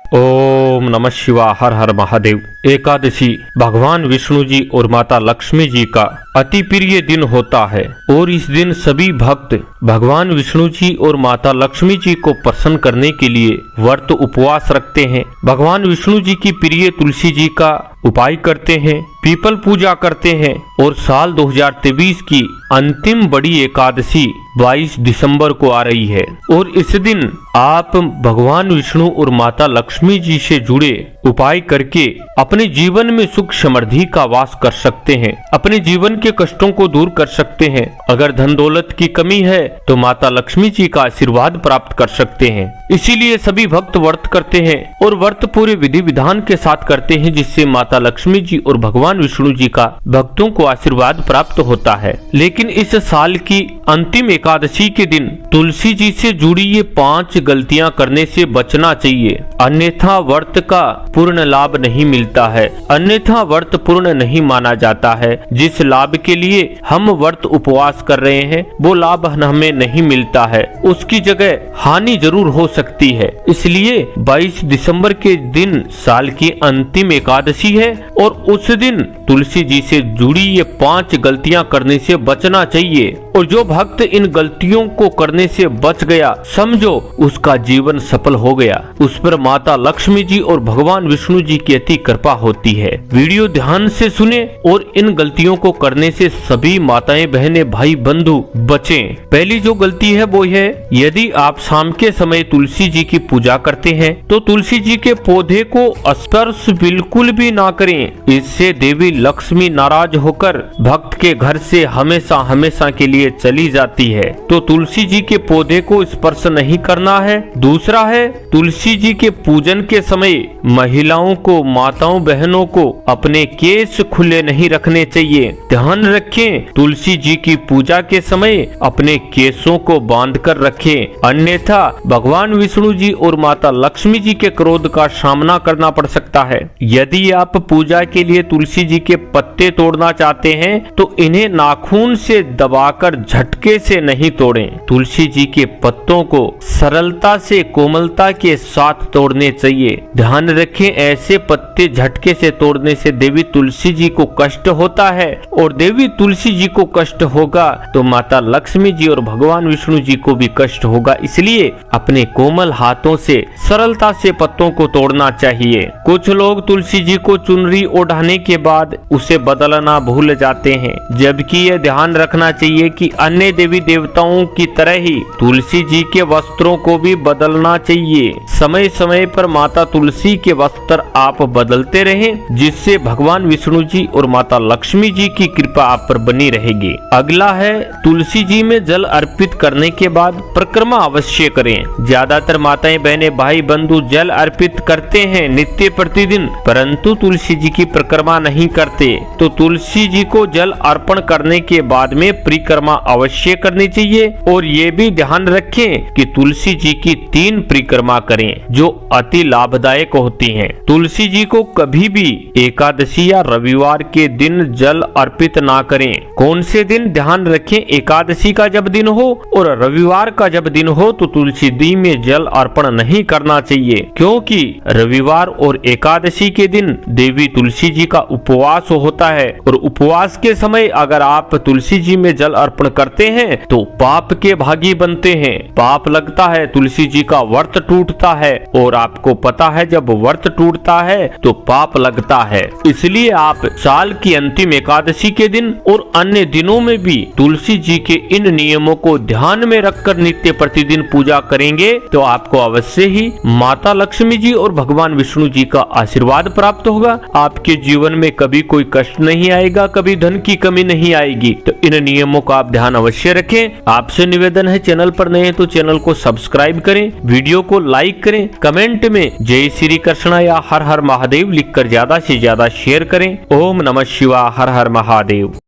ओम नमः शिवाय। हर हर महादेव। एकादशी भगवान विष्णु जी और माता लक्ष्मी जी का अति प्रिय दिन होता है और इस दिन सभी भक्त भगवान विष्णु जी और माता लक्ष्मी जी को प्रसन्न करने के लिए व्रत उपवास रखते हैं। भगवान विष्णु जी की प्रिय तुलसी जी का उपाय करते हैं, पीपल पूजा करते हैं और साल 2023 की अंतिम बड़ी एकादशी 22 दिसंबर को आ रही है और इस दिन आप भगवान विष्णु और माता लक्ष्मी जी से जुड़े उपाय करके अपने जीवन में सुख समृद्धि का वास कर सकते हैं, अपने जीवन के कष्टों को दूर कर सकते हैं। अगर धन दौलत की कमी है तो माता लक्ष्मी जी का आशीर्वाद प्राप्त कर सकते हैं। इसीलिए सभी भक्त व्रत करते हैं और व्रत पूरे विधि विधान के साथ करते हैं, जिससे माता लक्ष्मी जी और भगवान विष्णु जी का भक्तों को आशीर्वाद प्राप्त होता है। लेकिन इस साल की अंतिम एकादशी के दिन तुलसी जी से जुड़ी ये 5 गलतियां करने से बचना चाहिए, अन्यथा व्रत का पूर्ण लाभ नहीं मिलता है, अन्यथा व्रत पूर्ण नहीं माना जाता है। जिस लाभ के लिए हम व्रत उपवास कर रहे हैं वो लाभ हमें नहीं मिलता है, उसकी जगह हानि जरूर हो सकती है। इसलिए 22 दिसंबर के दिन साल की अंतिम एकादशी है और उस दिन तुलसी जी से जुड़ी ये 5 गलतियां करने से बचना चाहिए और जो भक्त इन गलतियों को करने से बच गया समझो उसका जीवन सफल हो गया। उस पर माता लक्ष्मी जी और भगवान विष्णु जी की अति कृपा होती है। वीडियो ध्यान से सुने और इन गलतियों को करने से सभी माताएं बहनें भाई बंधु बचें। पहली जो गलती है वो है, यदि आप शाम के समय तुलसी जी की पूजा करते हैं तो तुलसी जी के पौधे को स्पर्श बिल्कुल भी ना करें। इससे देवी लक्ष्मी नाराज होकर भक्त के घर से हमेशा हमेशा के लिए चली जाती है। तो तुलसी जी के पौधे को स्पर्श नहीं करना है। दूसरा है, तुलसी जी के पूजन के समय महिलाओं को, माताओं बहनों को अपने केस खुले नहीं रखने चाहिए। ध्यान रखें, तुलसी जी की पूजा के समय अपने केसों को बांध कर रखें, अन्यथा भगवान विष्णु जी और माता लक्ष्मी जी के क्रोध का सामना करना पड़ सकता है। यदि आप पूजा के लिए तुलसी जी के पत्ते तोड़ना चाहते हैं तो इन्हें नाखून से दबाकर झटके से नहीं तोड़ें। तुलसी जी के पत्तों को सरलता से, कोमलता के साथ तोड़ने चाहिए। ध्यान रखें, ऐसे पत्ते झटके से तोड़ने से देवी तुलसी जी को कष्ट होता है और देवी तुलसी जी को कष्ट होगा तो माता लक्ष्मी जी और भगवान विष्णु जी को भी कष्ट होगा। इसलिए अपने कोमल हाथों से सरलता से पत्तों को तोड़ना चाहिए। कुछ लोग तुलसी जी को चुनरी ओढ़ाने के बाद उसे बदलना भूल जाते हैं, जबकि यह ध्यान रखना चाहिए कि अन्य देवी देवताओं की तरह ही तुलसी जी के वस्त्रों को भी बदलना चाहिए। समय समय पर माता तुलसी के वस्त्र आप बदलते रहें, जिससे भगवान विष्णु जी और माता लक्ष्मी जी की कृपा आप पर बनी रहेगी। अगला है, तुलसी जी में जल अर्पित करने के बाद परिक्रमा अवश्य करें। ज्यादातर माताएं बहनें भाई बंधु जल अर्पित करते हैं नित्य प्रतिदिन, परंतु तुलसी जी की परिक्रमा नहीं करते। तो तुलसी जी को जल अर्पण करने के बाद में परिक्रमा अवश्य करनी चाहिए और ये भी ध्यान रखें कि तुलसी जी की 3 परिक्रमा करें जो अति लाभदायक होती हैं। तुलसी जी को कभी भी एकादशी या रविवार के दिन जल अर्पित ना करें। कौन से दिन? ध्यान रखें, एकादशी का जब दिन हो और रविवार का जब दिन हो तो तुलसी जी में जल अर्पण नहीं करना चाहिए, क्योंकि रविवार और एकादशी के दिन देवी तुलसी जी का उपवास होता है और उपवास के समय अगर आप तुलसी जी में जल अर्पण करते हैं तो पाप के भागी बनते हैं, पाप लगता है, तुलसी जी का व्रत टूटता है और आपको पता है जब व्रत टूटता है तो पाप लगता है। इसलिए आप साल की अंतिम एकादशी के दिन और अन्य दिनों में भी तुलसी जी के इन नियमों को ध्यान में रखकर नित्य प्रतिदिन पूजा करेंगे तो आपको अवश्य ही माता लक्ष्मी जी और भगवान विष्णु जी का आशीर्वाद प्राप्त होगा। आपके जीवन में कभी कोई कष्ट नहीं आएगा, कभी धन की कमी नहीं आएगी। तो इन नियमों का आप ध्यान अवश्य रखें। आपसे निवेदन है, चैनल पर नए हैं तो चैनल को सब्सक्राइब करें, वीडियो को लाइक करें, कमेंट में जय श्री कृष्ण या हर हर महादेव लिखकर ज्यादा से ज्यादा शेयर करें। ओम नमः शिवाय। हर हर महादेव।